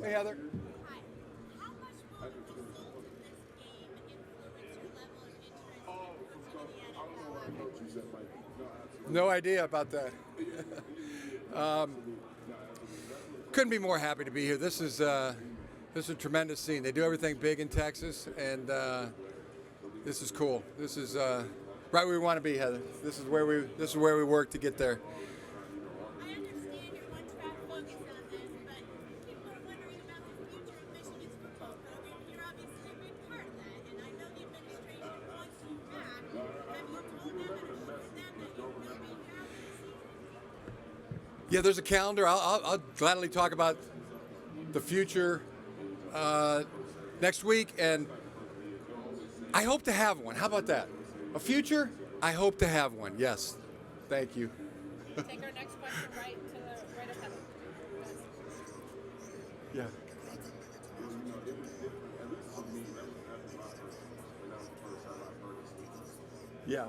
Hey, Heather. Hi. How much will the result of this game influence your level of interest in coaching in the NFL? No idea about that. Couldn't be more happy to be here. This is a tremendous scene. They do everything big in Texas, and this is cool. This is right where we want to be, Heather. This is where we work to get there. I understand you're one-track focused on this, but people are wondering about the future of Michigan's football program, and you're obviously a big part of that. And I know the administration wants you back. Have you told them and told them that you will be back this season? Yeah, there's a calendar. I'll gladly talk about the future next week, and I hope to have one. How about that? A future? I hope to have one. Yes. Thank you. Take our next question right ahead. Yeah. Yeah.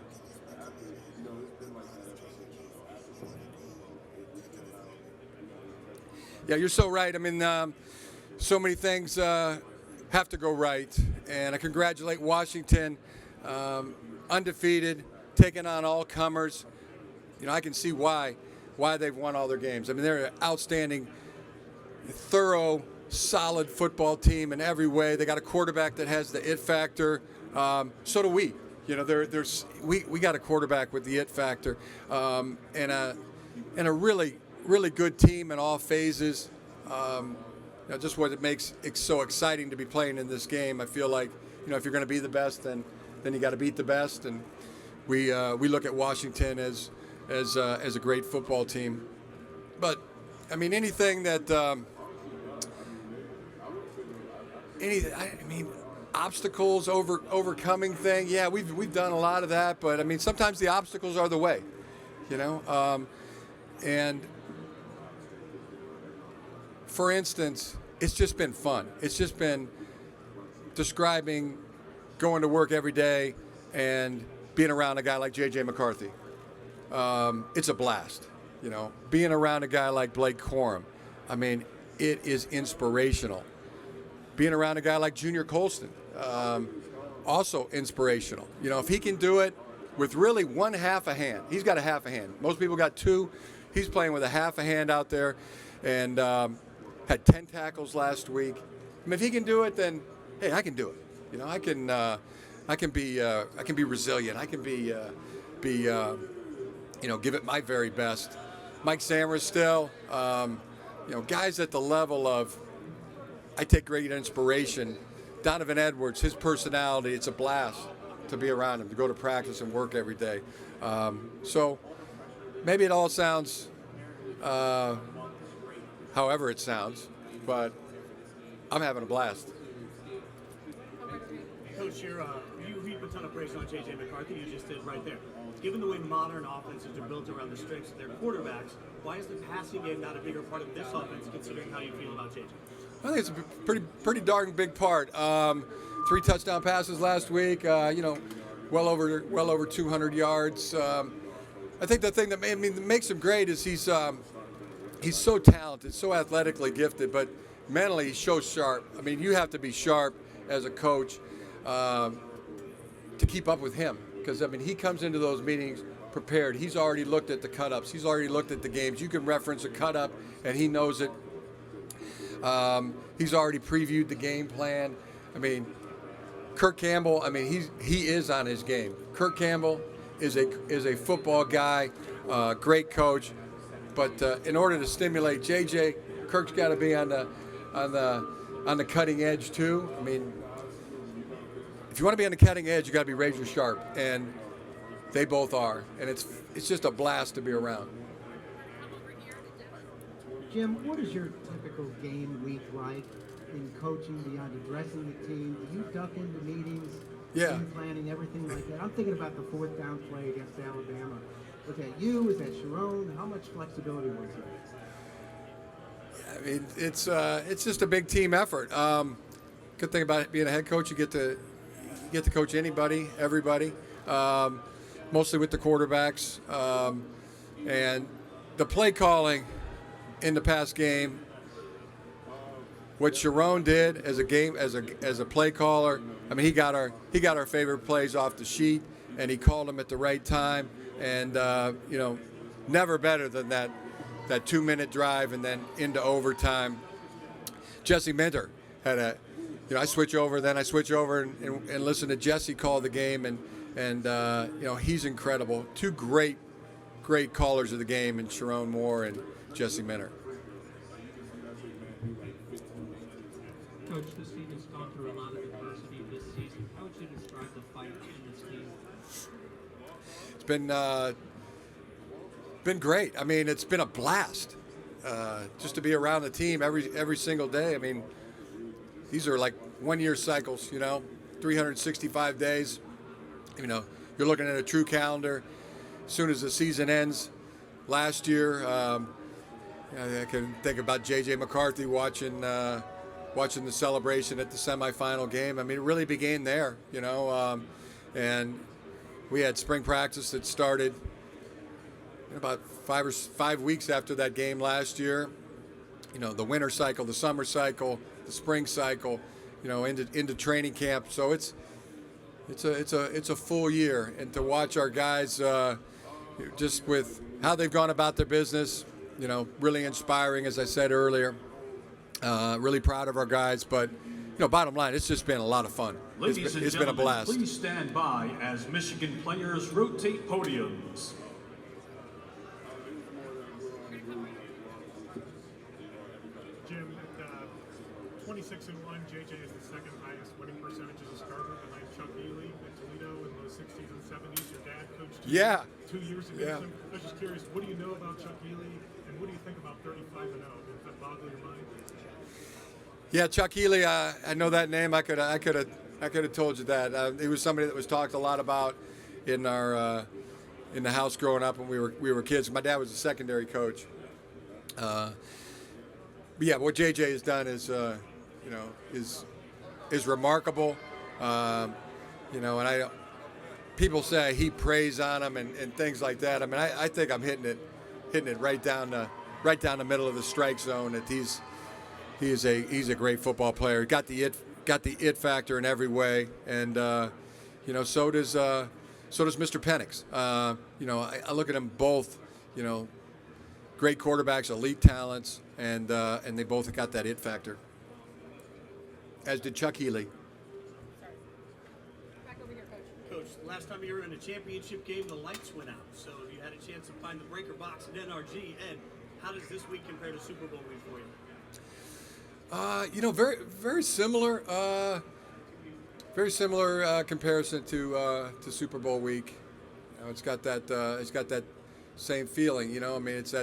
Yeah, you're so right. I mean, so many things have to go right, and I congratulate Washington, undefeated, taking on all comers. You know, I can see why they've won all their games. I mean, they're an outstanding, thorough, solid football team in every way. They got a quarterback that has the it factor. So do we. You know, we got a quarterback with the it factor, and a really good team in all phases. You know, just what makes it so exciting to be playing in this game. I feel like, you know, if you're going to be the best, then you got to beat the best, and we look at Washington as a great football team. But I mean, anything that obstacles, overcoming thing. Yeah, we've done a lot of that, but I mean, sometimes the obstacles are the way, you know. And for instance, it's just been fun. It's just been describing going to work every day and being around a guy like J.J. McCarthy. It's a blast, you know. Being around a guy like Blake Corum, I mean, it is inspirational. Being around a guy like Junior Colston, also inspirational. You know, if he can do it with really one half a hand, he's got a half a hand. Most people got two. He's playing with a half a hand out there, and had 10 tackles last week. I mean, if he can do it, then hey, I can do it. You know, I can be resilient. I can be you know, give it my very best. Mike Samra still, you know, guys at the level of, I take great inspiration. Donovan Edwards, his personality, it's a blast to be around him, to go to practice and work every day. So maybe it all sounds however it sounds, but I'm having a blast. Coach, you heap a ton of praise on J.J. McCarthy. You just did right there. Given the way modern offenses are built around the strengths of their quarterbacks, why is the passing game not a bigger part of this offense, considering how you feel about J.J.? I think it's a pretty darn big part. 3 touchdown passes last week. You know, well over 200 yards. I think the thing that makes him great is he's so talented, so athletically gifted, but mentally he's so sharp. I mean, you have to be sharp as a coach to keep up with him, because I mean, he comes into those meetings prepared. He's already looked at the cut-ups. He's already looked at the games. You can reference a cut-up, and he knows it. He's already previewed the game plan. I mean, Kirk Campbell, I mean, he is on his game. Kirk Campbell is a football guy, great coach. But in order to stimulate JJ, Kirk's got to be on the cutting edge too. I mean, if you want to be on the cutting edge, you got to be razor sharp, and they both are. And it's just a blast to be around. Jim, what is your typical game week like in coaching beyond addressing the team? Do you duck into meetings, team planning, everything like that? I'm thinking about the 4th down play against Alabama. Was that you? Was that Sherrone? How much flexibility was there? I mean, it's just a big team effort. Good thing about being a head coach, you get to coach anybody, everybody, mostly with the quarterbacks, and the play calling in the past game what Sherrone did as a play caller. I mean, he got our favorite plays off the sheet, and he called them at the right time. And never better than that 2-minute drive and then into overtime. Jesse Minter had I switch over and listen to Jesse call the game, and he's incredible. Two great callers of the game in Sherrone Moore and Jesse Minter. Coach, this team has gone through a lot of adversity this season. How would you describe the fight in this team? It's been great. I mean, it's been a blast just to be around the team every single day. I mean, these are like 1-year cycles, 365 days. You're looking at a true calendar. As soon as the season ends, last year, I can think about J.J. McCarthy watching the celebration at the semifinal game. I mean, it really began there, and we had spring practice that started about 5 weeks after that game last year. The winter cycle, the summer cycle, the spring cycle, into training camp. So it's a full year, and to watch our guys just with how they've gone about their business, really inspiring, as I said earlier. Really proud of our guys, but bottom line, it's just been a lot of fun. It's been a blast. Please stand by as Michigan players rotate podiums. Jim, at 26-1, JJ is the second highest winning percentage as a starter behind Chuck Ely at Toledo in the 60s and 70s. Your dad coached 2 years against him. I was just curious, what do you know about Chuck Ely, and what do you think about 35-0? Does that boggle your mind? Yeah, Chuck Ely, I know that name. I could have told you that. He was somebody that was talked a lot about in the house growing up when we were kids. My dad was a secondary coach. But yeah, what JJ has done is remarkable. And people say he preys on him and things like that. I mean, I think I'm hitting it right down the middle of the strike zone. That he's a great football player. Got the it factor in every way, and so does Mr. Penix. I look at them both. Great quarterbacks, elite talents, and they both got that it factor. As did Chuck Ely. Back over here, Coach. Coach, last time you were in a championship game, the lights went out. So you had a chance to find the breaker box at NRG. And how does this week compare to Super Bowl week for you? Very, very similar. Very similar comparison to Super Bowl week. It's got that same feeling. I mean, it's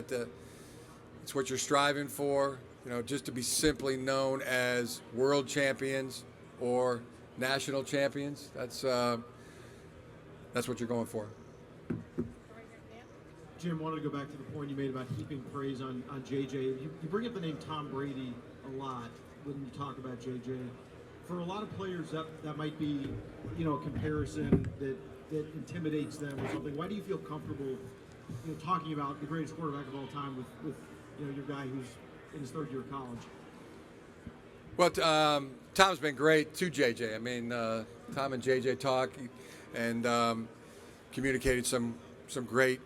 what you're striving for. Just to be simply known as world champions or national champions. That's what you're going for. Jim, wanted to go back to the point you made about heaping praise on JJ. You bring up the name Tom Brady a lot when you talk about JJ. For a lot of players, that might be, a comparison that intimidates them or something. Why do you feel comfortable, talking about the greatest quarterback of all time with your guy who's in his third year of college? Well, Tom's been great to JJ. I mean, Tom and JJ talk and communicated some great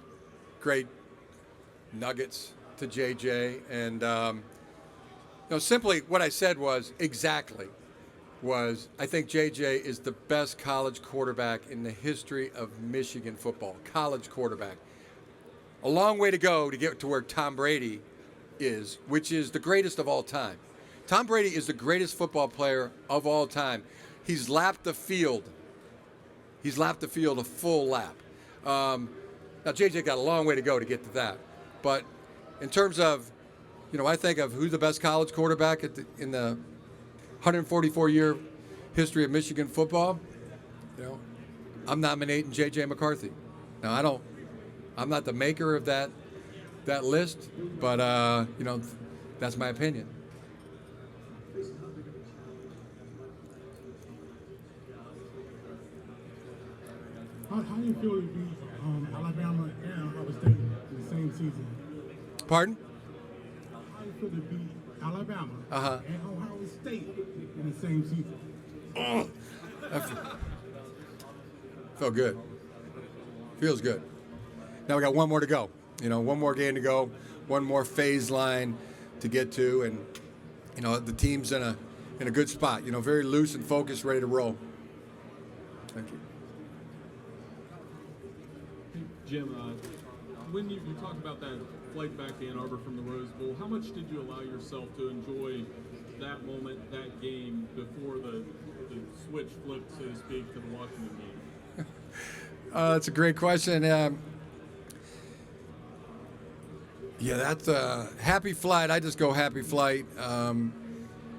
nuggets to JJ. And, simply what I said was I think JJ is the best college quarterback in the history of Michigan football. College quarterback. A long way to go to get to where Tom Brady is, which is the greatest of all time. Tom Brady is the greatest football player of all time. He's lapped the field. A full lap. Now, JJ got a long way to go to get to that. But in terms of, I think of who's the best college quarterback in the 144-year history of Michigan football, I'm nominating J.J. McCarthy. Now, I'm not the maker of that list, but, that's my opinion. How do you feel to be Alabama and Ohio State in the same season? Pardon? How do you feel to be Alabama, Uh-huh. and Ohio State in the same season. Felt good. Feels good. Now we got one more to go. One more game to go, one more phase line to get to, and the team's in a good spot. Very loose and focused, ready to roll. Thank you. Jim, when you talk about that flight back to Ann Arbor from the Rose Bowl, how much did you allow yourself to enjoy that moment, that game, before the switch flipped, so to speak, to the Washington game? That's a great question. Yeah, that's a happy flight. I just go happy flight.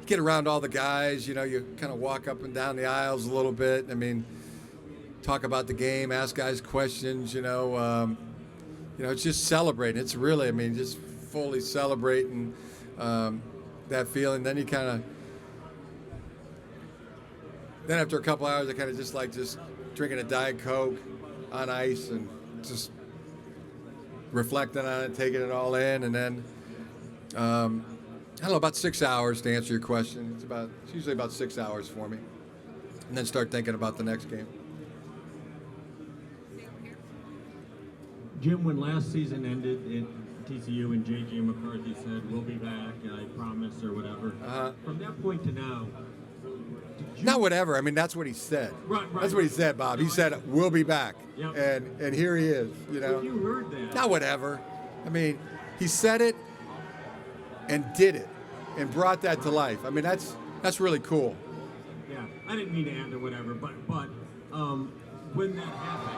Get around all the guys. You kind of walk up and down the aisles a little bit. I mean, talk about the game, ask guys questions. It's just celebrating. It's really, just fully celebrating that feeling. Then you then after a couple hours, I kind of just like drinking a Diet Coke on ice and just reflecting on it, taking it all in, and then I don't know, about 6 hours to answer your question. It's usually about 6 hours for me, and then start thinking about the next game. Jim, when last season ended at TCU and J.J. McCarthy said, "We'll be back, I promise," or whatever, from that point to now, not whatever. That's what he said. Right. That's what he said, Bob. He said, "We'll be back," Yep. and here he is. If you heard that, Not whatever. He said it and did it and brought that to life. That's really cool. yeah, I didn't mean to end or whatever, but when that happened,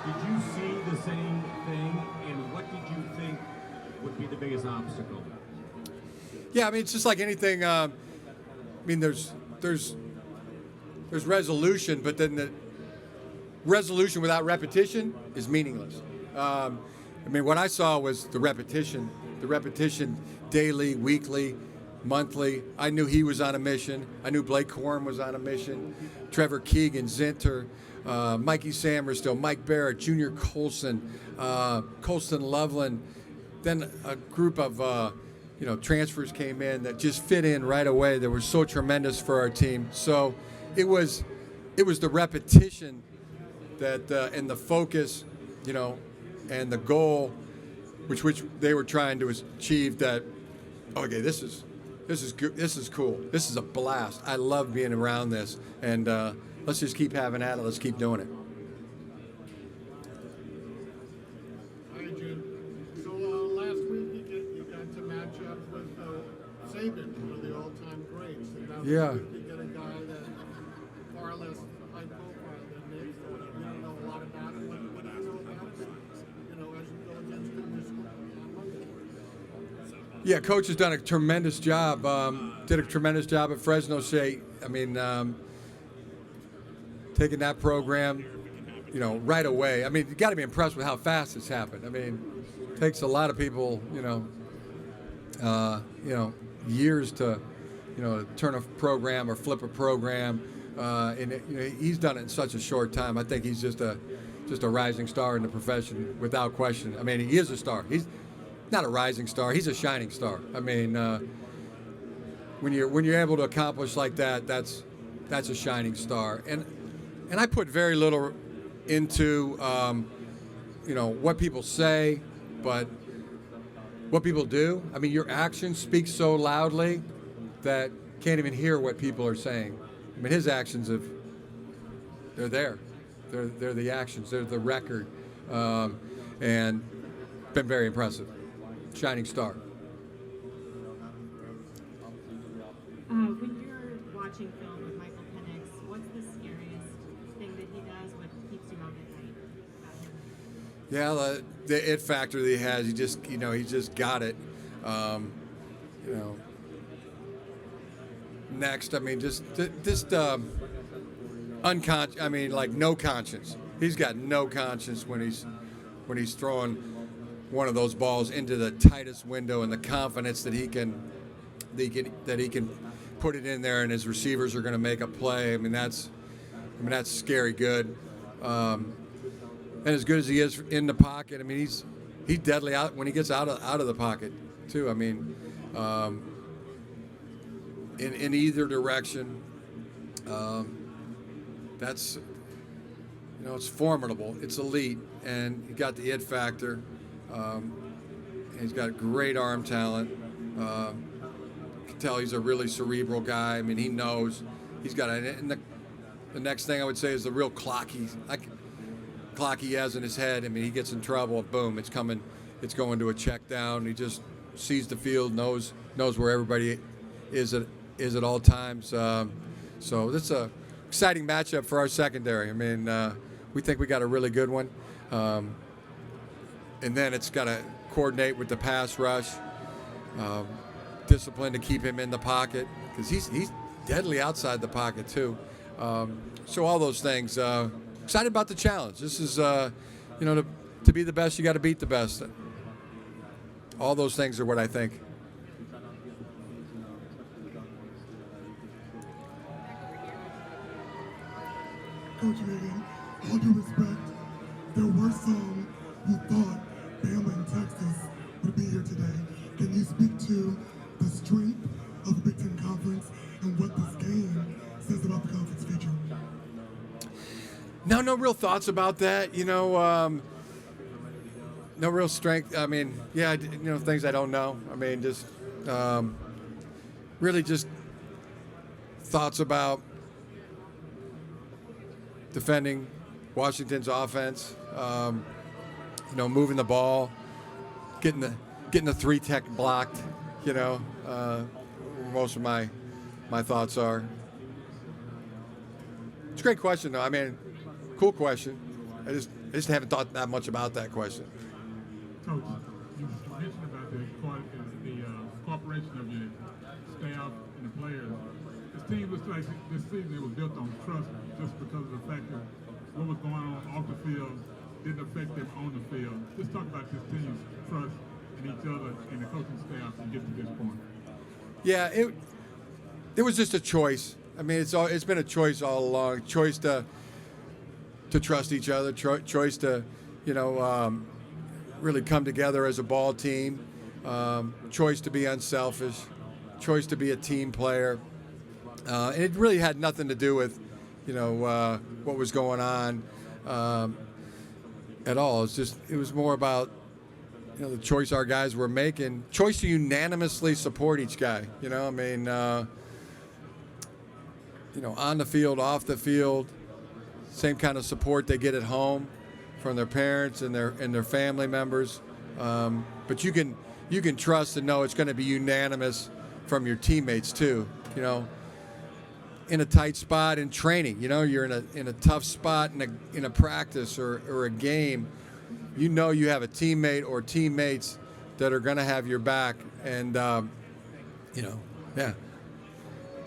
did you see the same thing, and what did you think would be the biggest obstacle? Yeah, it's just like anything. There's resolution, but then the resolution without repetition is meaningless. What I saw was the repetition daily, weekly, monthly. I knew he was on a mission. I knew Blake Corum was on a mission. Trevor Keegan, Zinter, Mikey Samerstill, Mike Barrett, Junior Colson, Colston Loveland. Then a group of transfers came in that just fit in right away. That were so tremendous for our team. So it was the repetition that and the focus, and the goal, which they were trying to achieve. That okay, this is good. This is cool. This is a blast. I love being around this, and let's just keep having at it. Let's keep doing it. Hi, Jim. So last week you got to match up with Saban, one of the all-time greats. And now Yeah. you get a guy that far less high profile than Nick. So you don't know a lot about him. What do you know about him? As you go against him this week on Monday. Yeah, Coach has done a tremendous job. Did a tremendous job at Fresno State. Taking that program, right away. You got to be impressed with how fast it's happened. Takes a lot of people, years to, turn a program or flip a program, and he's done it in such a short time. I think he's just a rising star in the profession without question. He is a star. He's not a rising star. He's a shining star. When you're able to accomplish like that, that's a shining star. And I put very little into what people say, but what people do. Your actions speak so loudly that can't even hear what people are saying. His actions they're there. They're the actions. They're the record, and been very impressive. Shining star. When you're watching film with Michael Penix, what's the scariest thing that he does? What keeps you up at night? Yeah, the it factor that he has. He just got it. Next, just unconscious. Like no conscience. He's got no conscience when he's throwing one of those balls into the tightest window, and the confidence that he can put it in there, and his receivers are going to make a play. That's scary good. And as good as he is in the pocket, he's deadly out when he gets out of the pocket too. in either direction. That's, it's formidable. It's elite, and he got the it factor. He's got great arm talent. You can tell he's a really cerebral guy. I mean, he knows he's got and the next thing I would say is the real clock he has in his head. I mean, he gets in trouble, boom, it's coming. It's going to a check down. He just sees the field, knows where everybody is at all times. So this is a exciting matchup for our secondary. I mean, we think we got a really good one. And then it's got to coordinate with the pass rush, discipline to keep him in the pocket, because he's deadly outside the pocket too. So all those things. Excited about the challenge. This is, to be the best, you got to beat the best. All those things are what I think. Coach Megan, all due respect, there were some who thought Bama and Texas would be here today. Can you speak to the strength of the Big Ten Conference and what this game says about the conference future? No real thoughts about that. No real strength. I mean, yeah, things I don't know. I mean, just really just thoughts about defending Washington's offense. Moving the ball, getting the 3-tech blocked. Most of my thoughts are. It's a great question, though. I mean, cool question. I just haven't thought that much about that question. Coach, you mentioned about the cooperation of your staff and the players. This team looks like this season it was built on trust, just because of the fact that what was going on off the field didn't affect them on the field. Just talk about this team's trust in each other and the coaching staff to get to this point. Yeah, it was just a choice. I mean, it's been a choice all along. Choice to trust each other. Choice to, really come together as a ball team. Choice to be unselfish. Choice to be a team player. And it really had nothing to do with, what was going on at all. It was more about, the choice our guys were making. Choice to unanimously support each guy. On the field, off the field, same kind of support they get at home from their parents and their family members. But you can trust and know it's going to be unanimous from your teammates too. In a tight spot in training, you're in a tough spot in a practice or a game. You have a teammate or teammates that are going to have your back and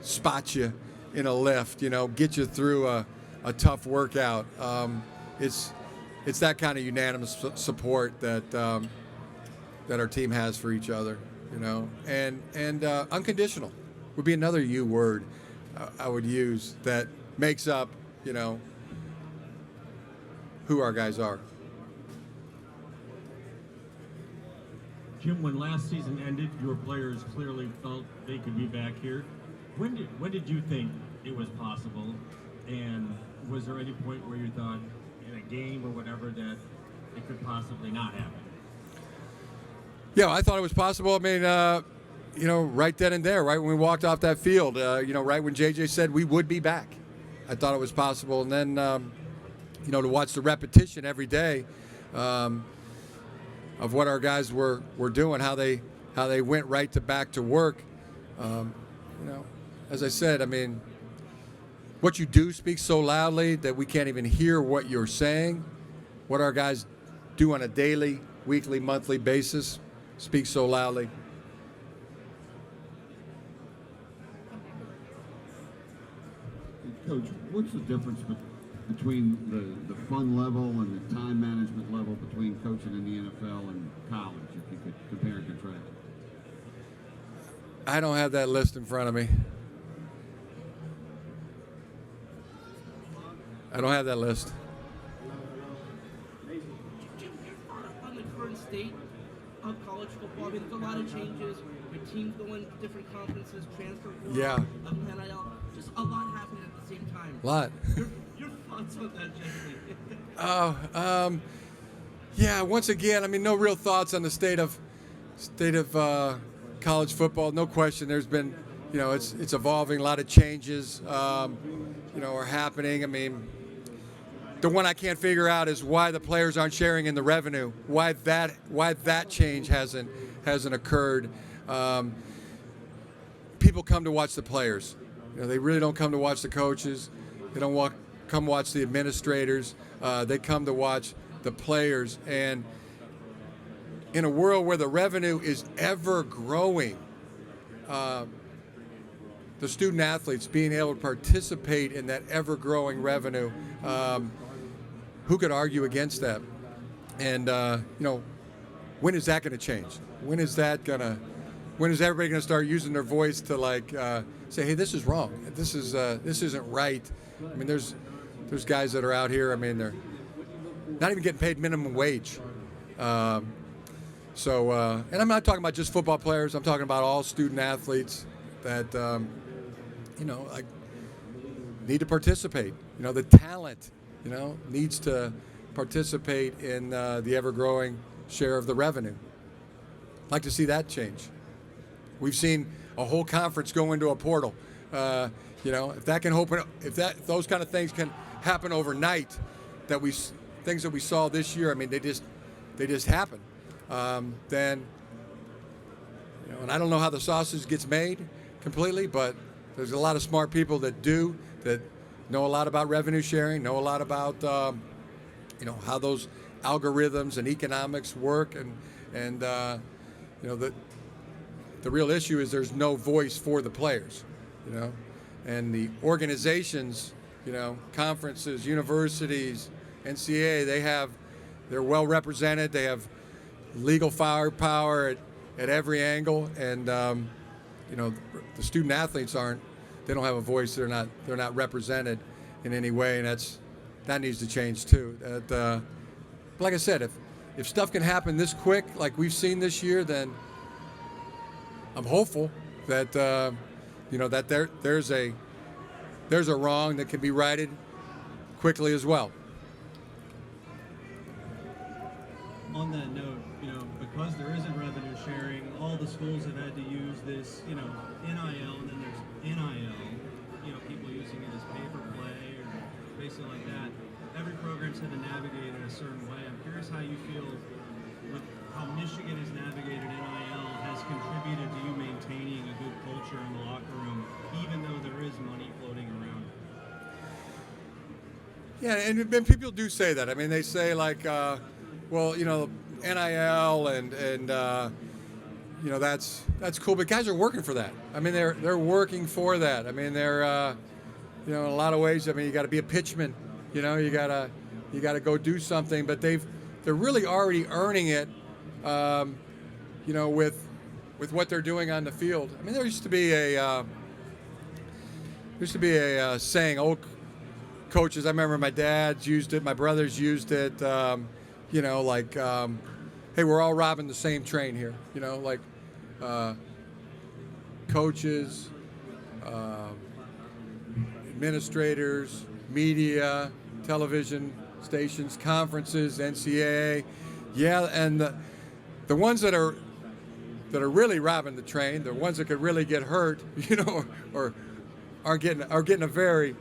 spot you in a lift, get you through a tough workout. It's that kind of unanimous support that our team has for each other, and unconditional would be another U word I would use that makes up, who our guys are. Jim, when last season ended, your players clearly felt they could be back here. When did you think it was possible? And was there any point where you thought in a game or whatever that it could possibly not happen? Yeah, I thought it was possible. I mean, right then and there, right when we walked off that field, right when JJ said we would be back, I thought it was possible. And then, to watch the repetition every day of what our guys were doing, how they went right back to work. As I said, I mean, what you do speaks so loudly that we can't even hear what you're saying. What our guys do on a daily, weekly, monthly basis speaks so loudly. Coach, what's the difference between the fun level and the time management level between coaching in the NFL and college, if you could compare and contrast? I don't have that list in front of me. I don't have that list. Jim, your thought on the current state of college football? I mean, there's a lot of changes. Your teams going to different conferences, transfer portal, Yeah. NIL, just a lot happening at the same time. A lot. Your thoughts on that, Jesse? Yeah. Once again, I mean, no real thoughts on the state of college football. No question. There's been, it's evolving. A lot of changes, are happening. I mean, the one I can't figure out is why the players aren't sharing in the revenue. Why that change hasn't occurred. People come to watch the players. They really don't come to watch the coaches. They don't come watch the administrators. They come to watch the players. And in a world where the revenue is ever growing, the student athletes being able to participate in that ever growing revenue, who could argue against that? And when is that going to change? When is everybody going to start using their voice to say, hey, this is wrong. This isn't right. I mean, there's guys that are out here. I mean, they're not even getting paid minimum wage. And I'm not talking about just football players. I'm talking about all student athletes that need to participate. The talent, needs to participate in the ever-growing share of the revenue. I'd like to see that change. We've seen a whole conference go into a portal. If that can open, those kind of things can happen overnight, things that we saw this year. I mean, they just happen. Then, and I don't know how the sausage gets made completely, but there's a lot of smart people that know a lot about revenue sharing, know a lot about how those algorithms and economics work, and the real issue is there's no voice for the players, and the organizations, conferences, universities, NCAA, they're well represented. They have legal firepower at every angle, and the student athletes they don't have a voice. They're not represented in any way, and that needs to change too. But like I said, if stuff can happen this quick, like we've seen this year, then I'm hopeful that that there's a wrong that can be righted quickly as well. On that note, because there isn't revenue sharing, all the schools have had to use this, NIL, and then there's NIL, people using it as paper play or basically like that. Every program's had to navigate in a certain way. I'm curious how you feel with how Michigan has navigated NIL has contributed to you maintaining a good culture in the locker room, even though there is money floating around. Yeah, and people do say that. I mean, they say NIL and that's cool, but guys are working for that. I mean, they're working for that. I mean, they're in a lot of ways. I mean, you got to be a pitchman. You gotta go do something. But they're really already earning it. With what they're doing on the field. I mean, there used to be a saying. Old coaches. I remember my dad's used it. My brothers used it. Hey, we're all robbing the same train here. Coaches, administrators, media, television stations, conferences, NCAA. Yeah, and the ones that are really robbing the train, the ones that could really get hurt, or are getting a very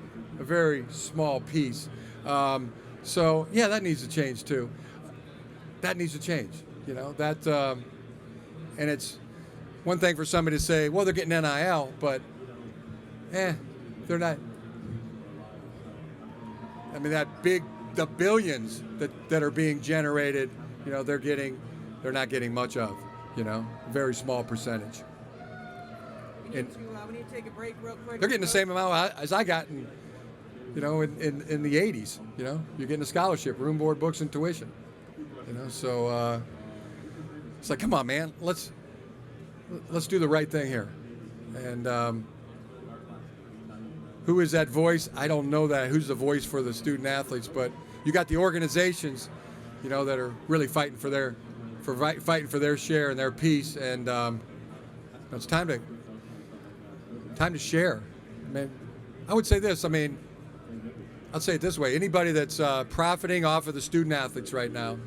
small piece. So yeah, that needs to change too. That needs to change. And it's one thing for somebody to say, well, they're getting NIL, but they're not. I mean, the billions that are being generated, they're not getting much of, very small percentage. We need to take a break real quick. They're getting the same amount as I got in the 80s. You're getting a scholarship, room, board, books, and tuition. So it's like, come on, man, let's do the right thing here. And who is that voice? I don't know that. Who's the voice for the student athletes? But you got the organizations, that are really fighting for for fighting for their share and their piece, and it's time to share. I mean, I would say this. I mean, I'll say it this way: anybody that's profiting off of the student athletes right now,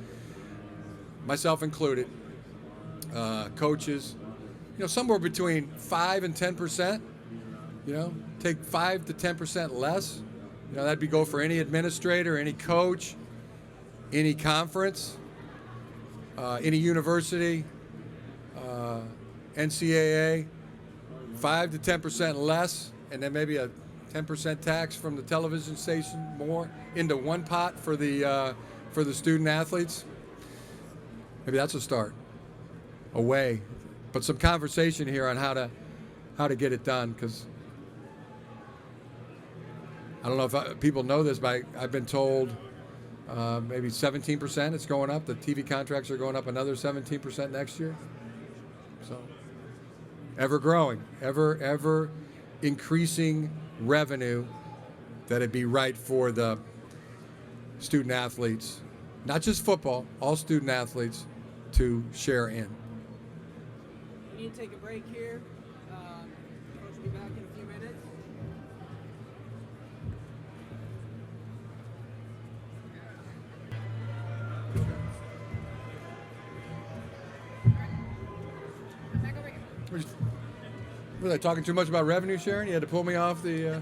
myself included, coaches, somewhere between 5 and 10%. Take 5 to 10% less. That'd be go for any administrator, any coach, any conference, any university, NCAA. 5 to 10% less, and then maybe a 10% tax from the television station more into one pot for the student athletes. Maybe that's a start. A way, but some conversation here on how to get it done, because I don't know if people know this, but I've been told maybe 17% it's going up. The TV contracts are going up another 17% next year. So ever growing, ever increasing revenue that it'd be right for the student athletes, not just football, all student athletes to share in. We need to take a break here. Coach will be back in a few minutes. Was I talking too much about revenue sharing? You had to pull me off the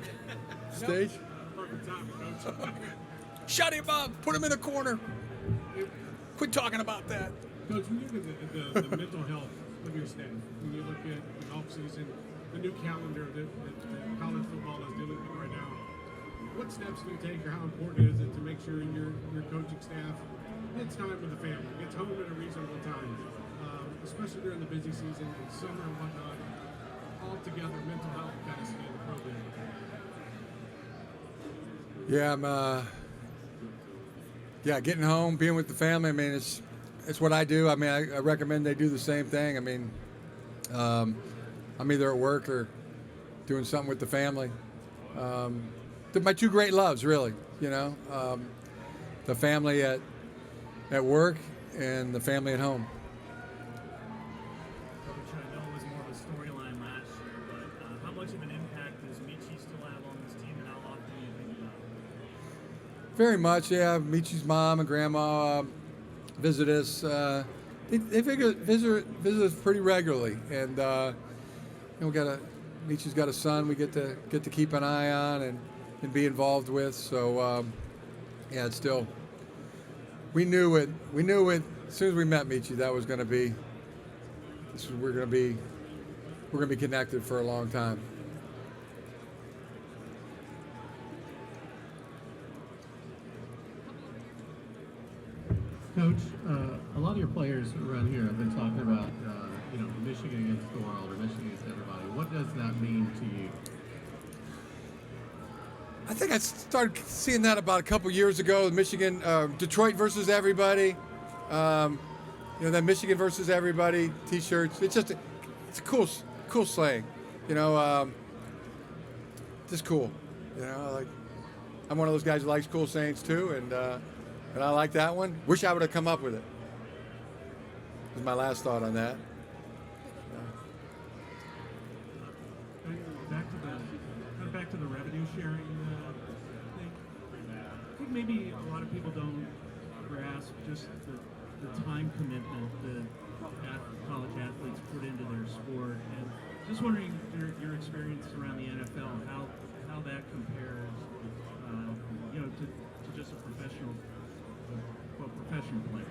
stage? Perfect time, Coach. Shut him up! Put him in a corner! Quit talking about that. Coach, when you look at the mental health of your staff, when you look at the offseason, the new calendar that college football is dealing with right now, what steps do you take, or how important is it to make sure your coaching staff gets time with the family, gets home at a reasonable time, especially during the busy season and summer and whatnot, all together, mental health capacity in the program? Yeah, getting home, being with the family. I mean, it's what I do. I mean, I recommend they do the same thing. I mean, I'm either at work or doing something with the family. They're my two great loves, really. The family at work and the family at home. Coach, I know it was more of a storyline last year, but how much of an impact does Michi still have on this team, and how often do you think about it? Very much, yeah. Michi's mom and grandma visit us. They visit us pretty regularly, and Michi's got a son we get to keep an eye on and be involved with. So yeah, it's still. We knew it as soon as we met Michi. That was going to be. We're going to be connected for a long time. Coach, a lot of your players around here have been talking about, Michigan against the world or Michigan against everybody. What does that mean to you? I think I started seeing that about a couple years ago. Michigan, Detroit versus everybody. That Michigan versus everybody T-shirts. It's a cool slang. Just cool. I'm one of those guys who likes cool sayings too, and I like that one. Wish I would have come up with it. This is my last thought on that. Back to the revenue sharing thing. I think maybe a lot of people don't grasp just the time commitment that college athletes put into their sport, and just wondering your experience around the NFL, how that compares, to just a professional player.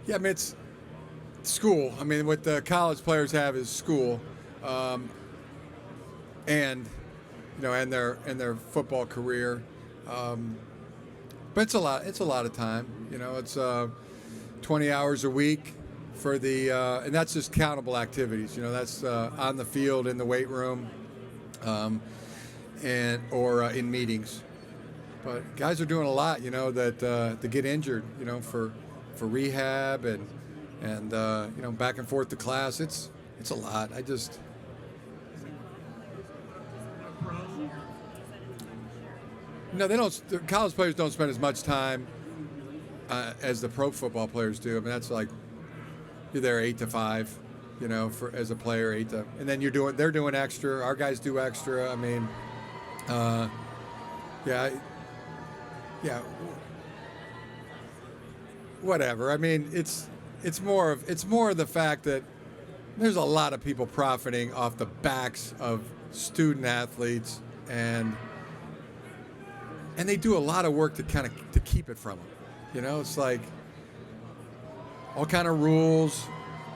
Yeah, I mean, it's school. I mean, what the college players have is school, and their football career. But it's a lot. It's a lot of time. It's 20 hours a week for the, and that's just countable activities. That's on the field, in the weight room, or in meetings. But guys are doing a lot. That get injured. For rehab and back and forth to class. It's a lot. No, they don't. The college players don't spend as much time as the pro football players do. I mean, that's like you're there 8 to 5, you know, for as a player 8 to, and then they're doing extra. Our guys do extra. I mean, yeah, whatever. I mean, it's more of the fact that there's a lot of people profiting off the backs of student athletes, and they do a lot of work to keep it from them. You know, it's like all kind of rules,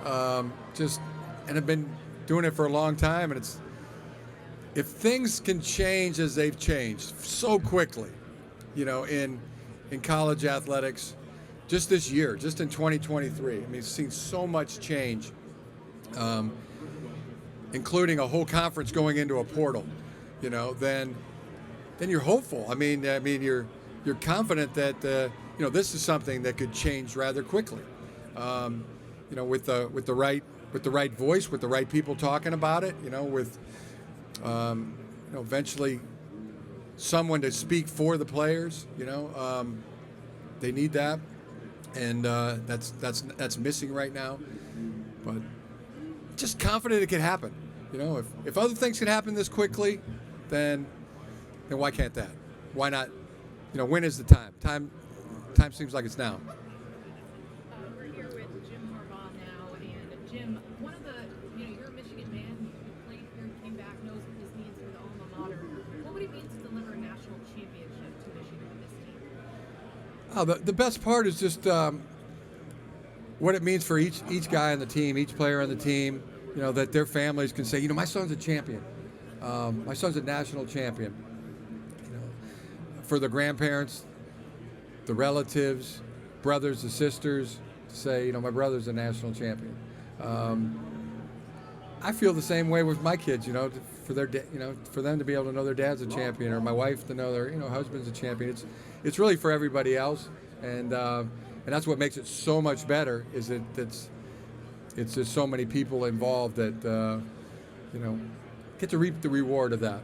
and have been doing it for a long time. And if things can change as they've changed so quickly, you know, in college athletics, just this year, just in 2023, I mean, it's seen so much change, including a whole conference going into a portal, you know, then you're hopeful. I mean, you're confident that you know, this is something that could change rather quickly. You know, with the right voice, with the right people talking about it. You know, with you know, eventually someone to speak for the players. You know, they need that, and that's missing right now. But just confident it can happen. You know, if other things can happen this quickly, then why can't that? Why not? You know, when is the time? Time seems like it's now. We're here with Jim Harbaugh now, and Jim, one of the, you know, you're a Michigan man, you played here, came back, knows what this means for the alma mater. What would it mean to deliver a national championship to Michigan with this team? Oh, the best part is just what it means for each guy on the team, each player on the team. You know, that their families can say, you know, my son's a champion. My son's a national champion. You know, for the grandparents, the relatives, brothers, the sisters, to say, you know, my brother's a national champion. I feel the same way with my kids. You know, for them to be able to know their dad's a champion, or my wife to know their, you know, husband's a champion. It's really for everybody else, and that's what makes it so much better. Is that it's just so many people involved that you know, get to reap the reward of that.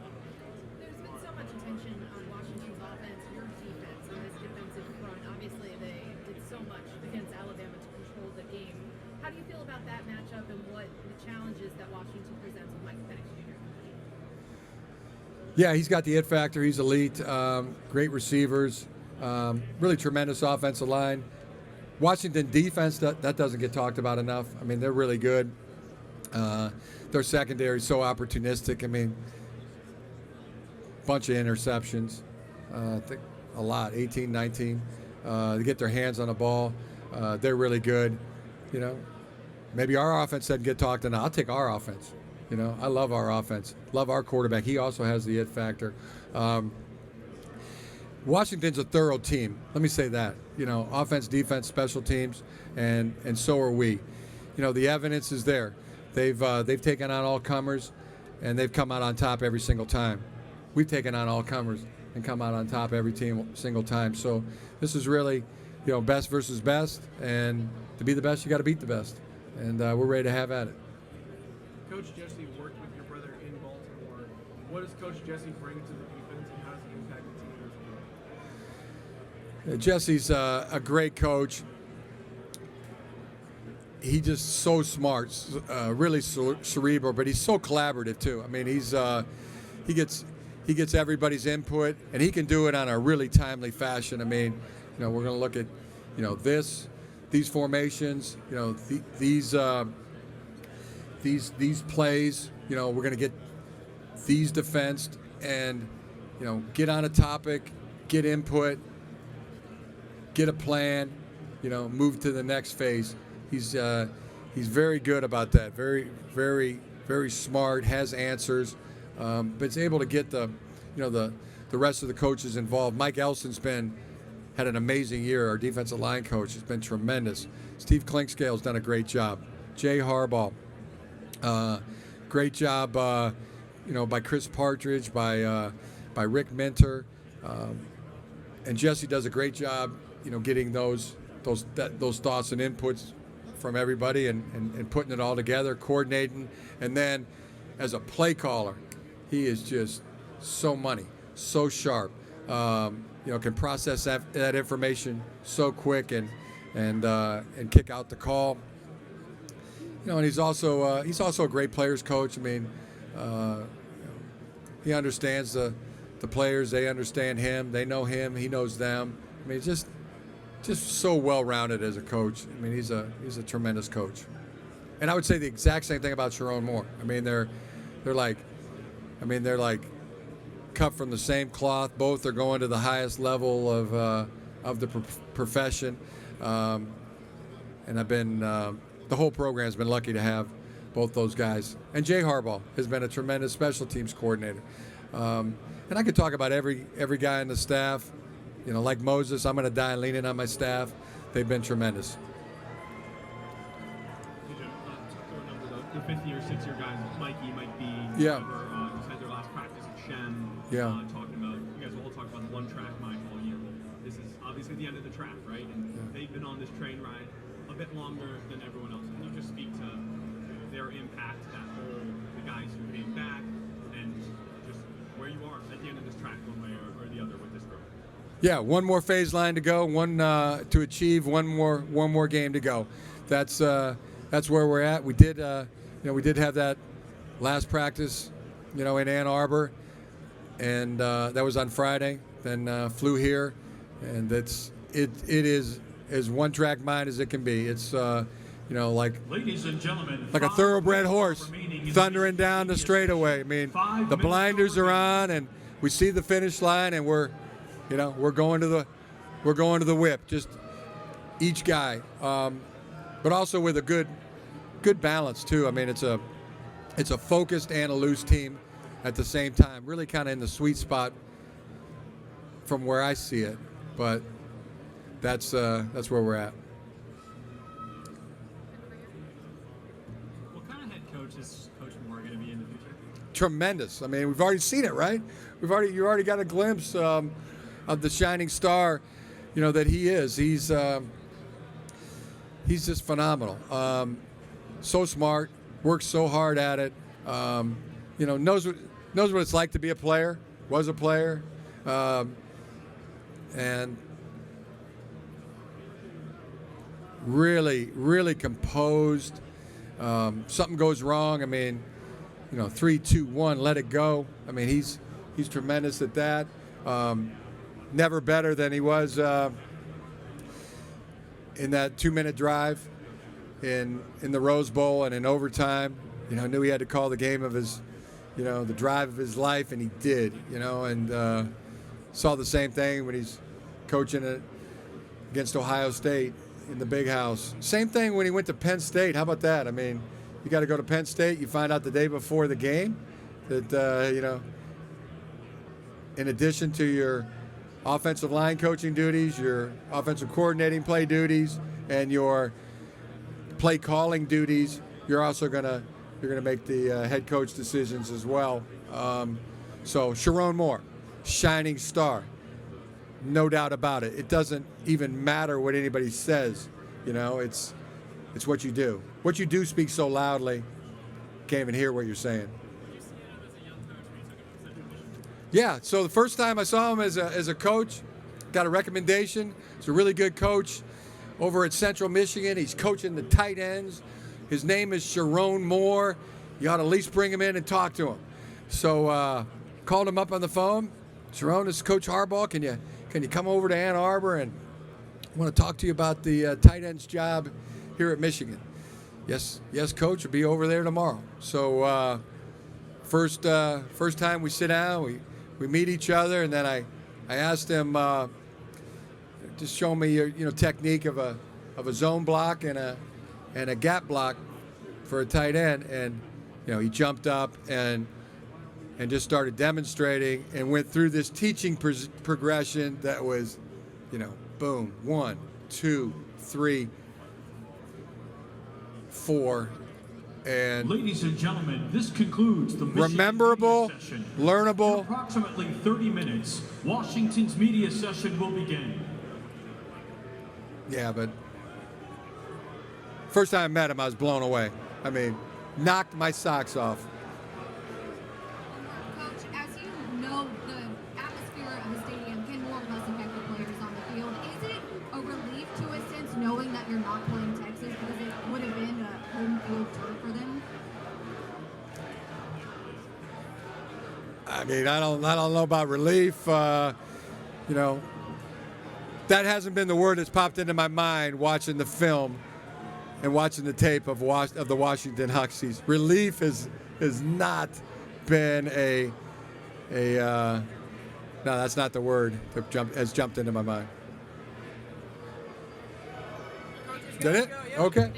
There's been so much attention on Washington's offense, your defense, on this defensive front. Obviously, they did so much against Alabama to control the game. How do you feel about that matchup and what the challenges that Washington presents with Michael Penix Jr.? Yeah, he's got the it factor. He's elite. Great receivers. Really tremendous offensive line. Washington defense, that doesn't get talked about enough. I mean, they're really good. Their secondary is so opportunistic. I mean, bunch of interceptions. I think a lot, 18, 19. They get their hands on the ball. They're really good. You know, maybe our offense doesn't get talked enough. I'll take our offense. You know, I love our offense. Love our quarterback. He also has the it factor. Washington's a thorough team. Let me say that. You know, offense, defense, special teams, and so are we. You know, the evidence is there. They've taken on all comers, and they've come out on top every single time. We've taken on all comers and come out on top every single time. So this is really, you know, best versus best, and to be the best, you got to beat the best, and we're ready to have at it. Coach Jesse worked with your brother in Baltimore. What does Coach Jesse bring to the defense, and how does he impact the team? Jesse's a great coach. He's just so smart, really cerebral, but he's so collaborative too. I mean, he gets everybody's input, and he can do it on a really timely fashion. I mean, you know, we're going to look at, you know, these formations, you know, these plays. You know, we're going to get these defensed, and, you know, get on a topic, get input, get a plan, you know, move to the next phase. He's very good about that. Very, very, very smart. Has answers, but is able to get the rest of the coaches involved. Mike Elson's had an amazing year. Our defensive line coach has been tremendous. Steve Klinkscale's done a great job. Jay Harbaugh, great job. You know, by Chris Partridge, by Rick Minter, and Jesse does a great job. You know, getting those thoughts and inputs from everybody and putting it all together, coordinating, and then as a play caller, he is just so money, so sharp. can process that information so quick and kick out the call. And he's also a great players coach. I mean, he understands the players. They understand him. They know him. He knows them. I mean, just so well-rounded as a coach. I mean, he's a tremendous coach. And I would say the exact same thing about Sherrone Moore. I mean, they're like cut from the same cloth. Both are going to the highest level of the profession. And I've been the whole program's been lucky to have both those guys. And Jay Harbaugh has been a tremendous special teams coordinator. And I could talk about every guy on the staff. Like Moses, I'm going to die leaning on my staff. They've been tremendous. The 5th-year, 6th-year guys, Mikey might be. Yeah. Just had their last practice at Shen. Yeah. Talking about, you guys all talk about the one-track mind all year. This is obviously the end of the track, right? And they've been on this train ride a bit longer than everyone else. Can you just speak to their impact, the guys who came back, and just where you are at the end of this track, one way or the other with this group? Yeah, one more phase line to go, one to achieve, one more game to go. That's where we're at. We did have that last practice, in Ann Arbor, and that was on Friday. Then flew here, and it is as one-track mind as it can be. It's like Ladies and gentlemen, like a thoroughbred horse thundering down the straightaway. I mean, the blinders are on, and we see the finish line, and we're going to the whip. Just each guy, but also with a good balance too. I mean, it's a focused and a loose team at the same time. Really, kind of in the sweet spot from where I see it, but that's where we're at. What kind of head coach is Coach Moore going to be in the future? Tremendous. I mean, we've already seen it, right? You already got a glimpse of the shining star, that he is. He's just phenomenal. So smart, works so hard at it. Knows what it's like to be a player. Was a player, and really composed. Something goes wrong. I mean, 3, 2, 1, let it go. I mean, he's tremendous at that. Never better than he was in that 2-minute drive in the Rose Bowl and in overtime. Knew he had to call the game of his, the drive of his life, and he did. And saw the same thing when he's coaching it against Ohio State in the Big House. Same thing when he went to Penn State. How about that? I mean, you got to go to Penn State. You find out the day before the game that in addition to your offensive line coaching duties, your offensive coordinating play duties, and your play calling duties, you're also gonna make the head coach decisions as well. So Sherrone Moore, shining star, no doubt about it. It doesn't even matter what anybody says. It's what you do. What you do speaks so loudly, can't even hear what you're saying. Yeah, so the first time I saw him as a coach, got a recommendation. He's a really good coach over at Central Michigan. He's coaching the tight ends. His name is Sherrone Moore. You ought to at least bring him in and talk to him. So called him up on the phone. Sherrone, this is Coach Harbaugh. Can you come over to Ann Arbor, and I want to talk to you about the tight ends job here at Michigan. Yes, Coach. We'll be over there tomorrow. So first time we sit down, we meet each other, and then I asked him, just show me your technique of a zone block and a gap block for a tight end, and he jumped up and just started demonstrating and went through this teaching progression that was, boom, 1, 2, 3, 4. And ladies and gentlemen, this concludes the rememberable, session. learnable. In approximately 30 minutes, Washington's media session will begin. Yeah, but first time I met him, I was blown away. I mean, knocked my socks off. Coach, as you know, the atmosphere of the stadium can more or less I mean, I don't know about relief. You know, that hasn't been the word that's popped into my mind watching the film and watching the tape of the Washington Huskies. Relief has not been no, that's not the word that has jumped into my mind. Is that it? Okay.